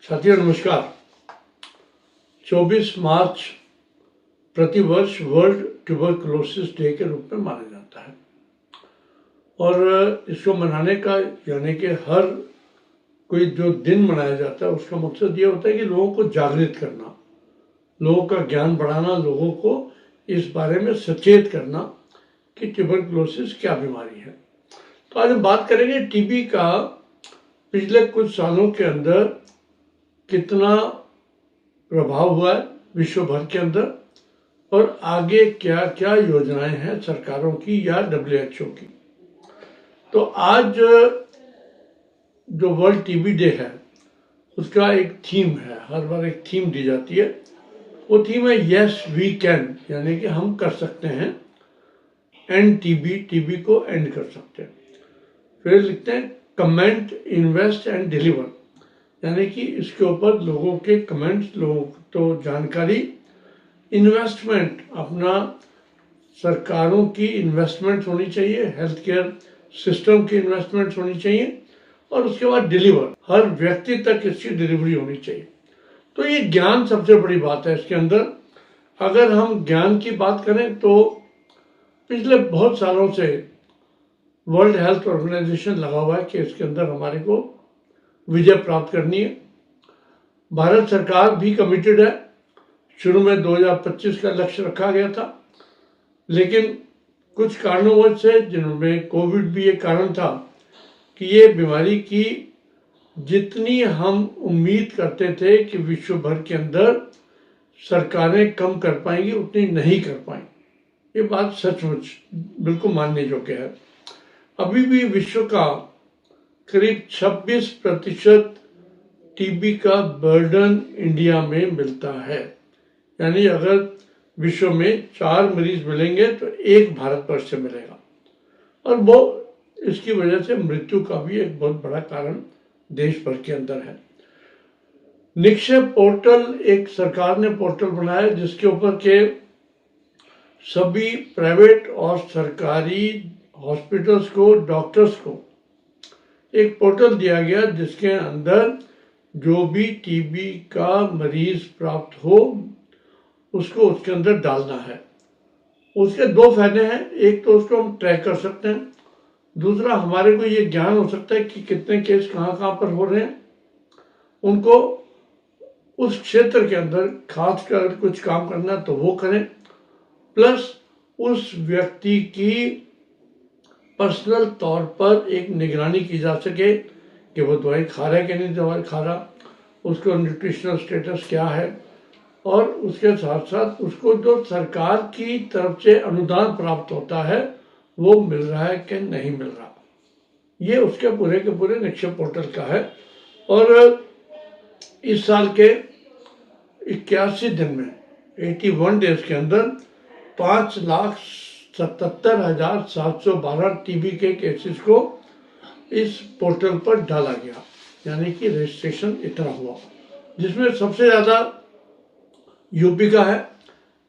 साथियों नमस्कार। 24 मार्च प्रतिवर्ष वर्ल्ड ट्यूबरकुलोसिस डे के रूप में माना जाता है और इसको मनाने का यानी कि हर कोई जो दिन मनाया जाता है उसका मकसद ये होता है कि लोगों को जागृत करना, लोगों का ज्ञान बढ़ाना, लोगों को इस बारे में सचेत करना कि ट्यूबरकुलोसिस क्या बीमारी है। तो आज हम बात करेंगे टीबी का पिछले कुछ सालों के अंदर कितना प्रभाव हुआ है विश्व भर के अंदर और आगे क्या क्या योजनाएं हैं सरकारों की या WHO की। तो आज जो वर्ल्ड टीबी डे है उसका एक थीम है, हर बार एक थीम दी जाती है। वो थीम है यस वी कैन, यानी कि हम कर सकते हैं, एंड टीबी को एंड कर सकते हैं। फिर लिखते हैं कमेंट, इन्वेस्ट एंड डिलीवर, यानी कि इसके ऊपर लोगों के कमेंट्स, लोगों तो जानकारी, इन्वेस्टमेंट, अपना सरकारों की इन्वेस्टमेंट होनी चाहिए, हेल्थ केयर सिस्टम की इन्वेस्टमेंट होनी चाहिए और उसके बाद डिलीवर, हर व्यक्ति तक इसकी डिलीवरी होनी चाहिए। तो ये ज्ञान सबसे बड़ी बात है इसके अंदर। अगर हम ज्ञान की बात करें तो पिछले बहुत सालों से वर्ल्ड हेल्थ ऑर्गेनाइजेशन लगा हुआ है कि इसके अंदर हमारे को विजय प्राप्त करनी है। भारत सरकार भी कमिटेड है। शुरू में 2025 का लक्ष्य रखा गया था, लेकिन कुछ कारणों से, जिनमें कोविड भी एक कारण था, कि ये बीमारी की जितनी हम उम्मीद करते थे कि विश्व भर के अंदर सरकारें कम कर पाएंगी उतनी नहीं कर पाई। ये बात सचमुच बिल्कुल मानने योग्य है। अभी भी विश्व का करीब 26% टीबी का बर्डन इंडिया में मिलता है। यानी अगर विश्व में 4 मरीज मिलेंगे तो 1 भारतवर्ष से मिलेगा और वो इसकी वजह से मृत्यु का भी एक बहुत बड़ा कारण देश भर के अंदर है। निक्षय पोर्टल, एक सरकार ने पोर्टल बनाया जिसके ऊपर के सभी प्राइवेट और सरकारी हॉस्पिटल्स को, डॉक्टर्स को एक पोर्टल दिया गया जिसके अंदर जो भी टीबी का मरीज प्राप्त हो उसको उसके अंदर डालना है। उसके 2 फायदे हैं। एक तो उसको हम ट्रैक कर सकते हैं, दूसरा हमारे को ये ज्ञान हो सकता है कि कितने केस कहाँ पर हो रहे हैं। उनको उस क्षेत्र के अंदर खास कर कुछ काम करना तो वो करें, प्लस उस व्यक्ति की पर्सनल तौर पर एक निगरानी की जा सके कि वो दवाई खा रहा है कि नहीं दवाई खा रहा, उसको न्यूट्रिशनल स्टेटस क्या है, और उसके साथ साथ उसको जो सरकार की तरफ से अनुदान प्राप्त होता है वो मिल रहा है कि नहीं मिल रहा। ये उसके पूरे के पूरे निक्षय पोर्टल का है। और इस साल के 81 दिन में, 81 डेज के अंदर 5,77,712 टीबी के केसेस को इस पोर्टल पर डाला गया, यानी कि रजिस्ट्रेशन इतना हुआ, जिसमें सबसे ज़्यादा यूपी का है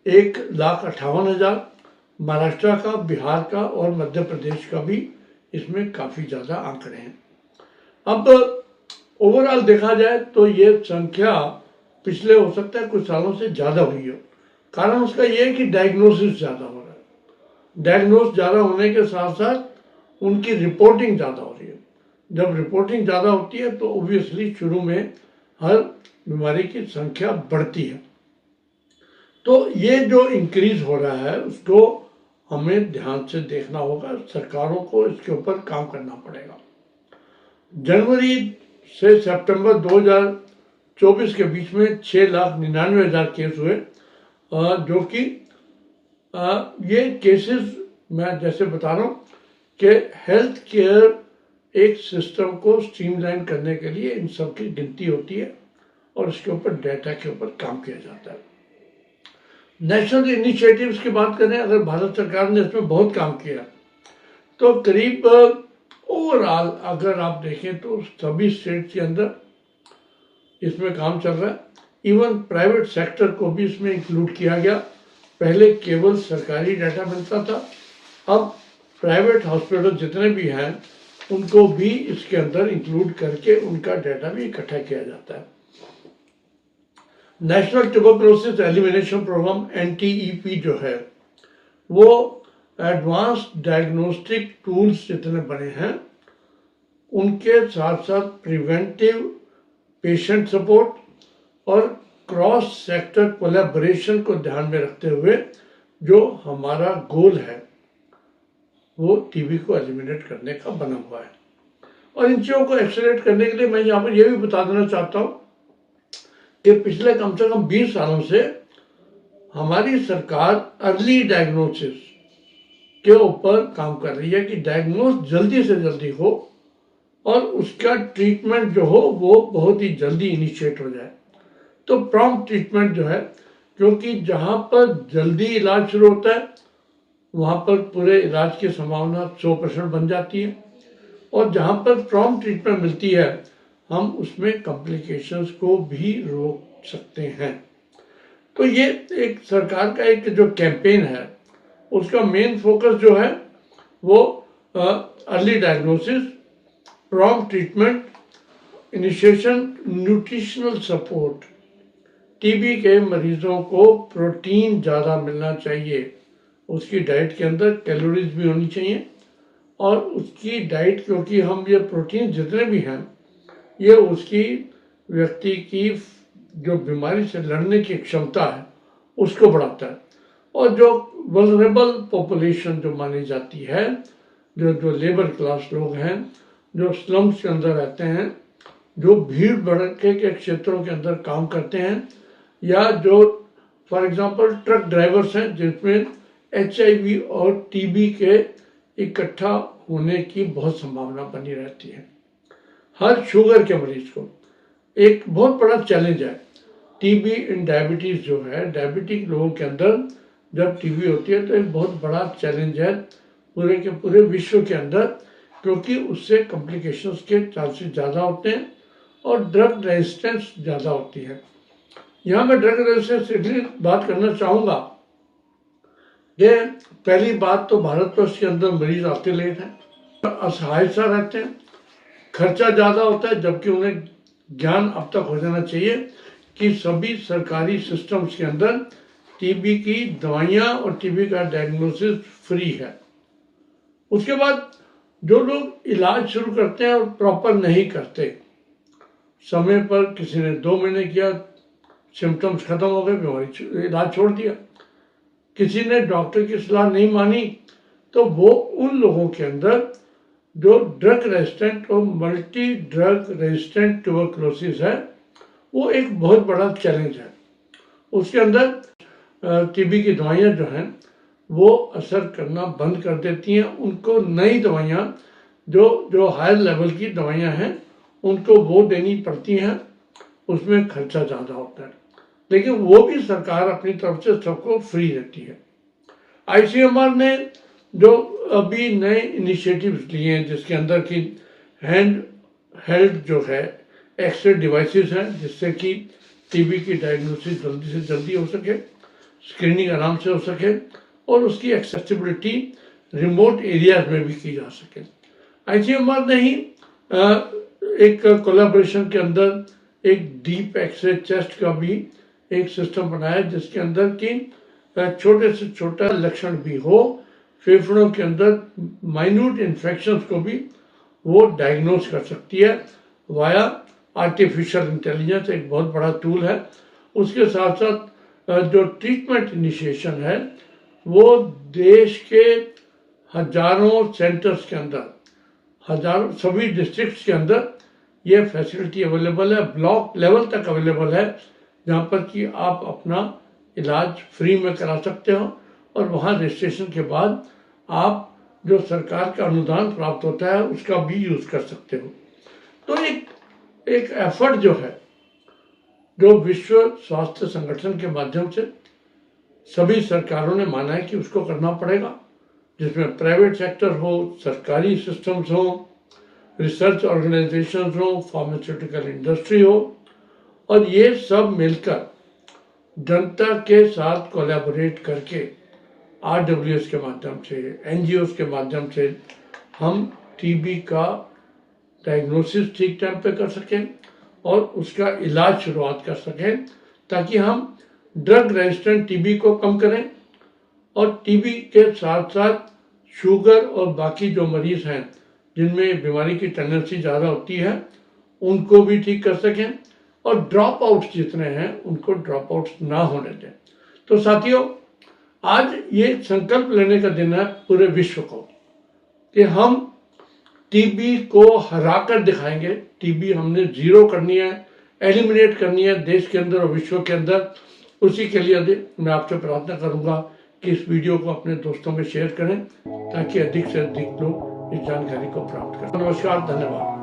1,58,000, महाराष्ट्र का, बिहार का और मध्य प्रदेश का भी इसमें काफ़ी ज़्यादा आंकड़े हैं। अब ओवरऑल देखा जाए तो ये संख्या पिछले हो सकता है कुछ सालों से ज़्यादा हुई हो। कारण उसका ये है कि डायग्नोसिस ज़्यादा हो रहा है। डायग्नोस ज़्यादा होने के साथ साथ उनकी रिपोर्टिंग ज़्यादा हो रही है। जब रिपोर्टिंग ज़्यादा होती है तो ऑब्वियसली शुरू में हर बीमारी की संख्या बढ़ती है। तो ये जो इंक्रीज हो रहा है उसको हमें ध्यान से देखना होगा, सरकारों को इसके ऊपर काम करना पड़ेगा। जनवरी से सितंबर 2024 के बीच में 6,99,000 केस हुए, जो कि ये केसेस मैं जैसे बता रहा हूँ कि हेल्थ केयर एक सिस्टम को स्ट्रीमलाइन करने के लिए इन सब की गिनती होती है और इसके ऊपर डेटा के ऊपर काम किया जाता है। नेशनल इनिशिएटिव्स की बात करें, अगर भारत सरकार ने इसमें बहुत काम किया तो करीब ओवरऑल अगर आप देखें तो सभी स्टेट्स के अंदर इसमें काम चल रहा है। इवन प्राइवेट सेक्टर को भी इसमें इंक्लूड किया गया। पहले केवल सरकारी डाटा मिलता था, अब प्राइवेट हॉस्पिटल जितने भी हैं उनको भी इसके अंदर इंक्लूड करके उनका डाटा भी इकट्ठा किया जाता है। National tuberculosis elimination programme NTEP जो है वो एडवांस डायग्नोस्टिक टूल्स जितने बने हैं उनके साथ साथ प्रिवेंटिव पेशेंट सपोर्ट और क्रॉस सेक्टर कोलैबोरेशन को ध्यान में रखते हुए जो हमारा गोल है वो टीबी को एलिमिनेट करने का बना हुआ है। और इन चीज़ों को एक्सेलरेट करने के लिए मैं यहाँ पर यह भी बता देना चाहता हूँ कि पिछले कम से कम 20 सालों से हमारी सरकार अर्ली डायग्नोसिस के ऊपर काम कर रही है कि डायग्नोस जल्दी से जल्दी हो और उसका ट्रीटमेंट जो हो वो बहुत ही जल्दी इनिशिएट हो जाए। तो प्रॉम्प्ट ट्रीटमेंट जो है, क्योंकि जहाँ पर जल्दी इलाज शुरू होता है वहाँ पर पूरे इलाज की संभावना 100% बन जाती है, और जहाँ पर प्रॉम्प्ट ट्रीटमेंट मिलती है हम उसमें कॉम्प्लिकेशंस को भी रोक सकते हैं। तो ये एक सरकार का एक जो कैंपेन है उसका मेन फोकस जो है वो early diagnosis, prompt treatment, initiation, nutritional support. TB के मरीजों को प्रोटीन ज़्यादा मिलना चाहिए, उसकी डाइट के अंदर कैलोरीज भी होनी चाहिए, और उसकी डाइट, क्योंकि हम ये प्रोटीन जितने भी हैं ये उसकी व्यक्ति की जो बीमारी से लड़ने की क्षमता है उसको बढ़ाता है। और जो वल्नरेबल पॉपुलेशन जो मानी जाती है, जो लेबर क्लास लोग हैं, जो स्लम्स के अंदर रहते हैं, जो भीड़ भड़के के क्षेत्रों के अंदर काम करते हैं, या जो फॉर एग्जांपल ट्रक ड्राइवर्स हैं जिसमें HIV और टीबी के इकट्ठा होने की बहुत संभावना बनी रहती है। हर शुगर के मरीज को एक बहुत बड़ा चैलेंज है टीबी इन डायबिटीज़ जो है, डायबिटिक लोगों के अंदर जब टीबी होती है तो एक बहुत बड़ा चैलेंज है पूरे के पूरे विश्व के अंदर, क्योंकि उससे कॉम्प्लिकेशंस के चांसेस ज़्यादा होते हैं और ड्रग रेजिस्टेंस ज़्यादा होती है। यहाँ मैं ड्रग रेजिस्टेंस इसलिए बात करना चाहूँगा कि पहली बात तो भारतवर्ष के अंदर मरीज आते लेट हैं, असहाय सा रहते हैं, खर्चा ज़्यादा होता है, जबकि उन्हें ज्ञान अब तक हो जाना चाहिए कि सभी सरकारी सिस्टम्स के अंदर टीबी की दवाइयाँ और टीबी का डायग्नोसिस फ्री है। उसके बाद जो लोग इलाज शुरू करते हैं और प्रॉपर नहीं करते, समय पर किसी ने 2 महीने किया, सिम्टम्स खत्म हो गए, बीमारी इलाज छोड़ दिया, किसी ने डॉक्टर की सलाह नहीं मानी, तो वो उन लोगों के अंदर जो ड्रग रेजिस्टेंट और मल्टी ड्रग रेजिस्टेंट ट्यूबरकुलोसिस है वो एक बहुत बड़ा चैलेंज है। उसके अंदर टीबी की दवाइयाँ जो हैं वो असर करना बंद कर देती हैं, उनको नई दवाइयाँ जो हायर लेवल की दवाइयाँ हैं उनको वो देनी पड़ती हैं, उसमें खर्चा ज़्यादा होता है, लेकिन वो भी सरकार अपनी तरफ से सबको फ्री देती है। ICMR ने जो अभी नए इनिशिएटिव्स लिए हैं जिसके अंदर की हैंड हेल्ड जो है एक्सरे डिवाइसेस हैं जिससे कि टीबी की डायग्नोसिस जल्दी से जल्दी हो सके, स्क्रीनिंग आराम से हो सके और उसकी एक्सेसिबिलिटी रिमोट एरियाज में भी की जा सके। ICMR ने ही एक कोलैबोरेशन के अंदर एक डीप एक्सरे चेस्ट का भी एक सिस्टम बनाया जिसके अंदर की छोटे से छोटा लक्षण भी हो, फेफड़ों के अंदर माइन्यूट इन्फेक्शंस को भी वो डायग्नोस कर सकती है वाया आर्टिफिशियल इंटेलिजेंस, एक बहुत बड़ा टूल है। उसके साथ साथ जो ट्रीटमेंट इनिशिएशन है वो देश के हजारों सेंटर्स के अंदर, हजारों सभी डिस्ट्रिक्ट्स के अंदर ये फैसिलिटी अवेलेबल है, ब्लॉक लेवल तक अवेलेबल है, जहाँ पर कि आप अपना इलाज फ्री में करा सकते हो और वहाँ रजिस्ट्रेशन के बाद आप जो सरकार का अनुदान प्राप्त होता है उसका भी यूज़ कर सकते हो। तो एक एफर्ट जो है जो विश्व स्वास्थ्य संगठन के माध्यम से सभी सरकारों ने माना है कि उसको करना पड़ेगा, जिसमें प्राइवेट सेक्टर हो, सरकारी सिस्टम्स हो, रिसर्च ऑर्गेनाइजेशंस हो, फार्मास्यूटिकल इंडस्ट्री हो, और ये सब मिलकर जनता के साथ कोलैबोरेट करके RWS के माध्यम से, NGOs के माध्यम से हम टीबी का डायग्नोसिस ठीक टाइम पे कर सकें और उसका इलाज शुरुआत कर सकें, ताकि हम ड्रग रेजिस्टेंट टीबी को कम करें और टीबी के साथ साथ शुगर और बाकी जो मरीज हैं जिनमें बीमारी की टेंडेंसी ज़्यादा होती है उनको भी ठीक कर सकें और ड्रॉप आउट्स जितने हैं उनको ड्रॉप आउट्स ना होने दें। तो साथियों, आज ये संकल्प लेने का दिन है पूरे विश्व को कि हम टीबी को हरा कर दिखाएंगे। टीबी हमने जीरो करनी है, एलिमिनेट करनी है देश के अंदर और विश्व के अंदर। उसी के लिए मैं आपसे प्रार्थना करूंगा कि इस वीडियो को अपने दोस्तों में शेयर करें ताकि अधिक से अधिक लोग इस जानकारी को प्राप्त करें। नमस्कार, धन्यवाद।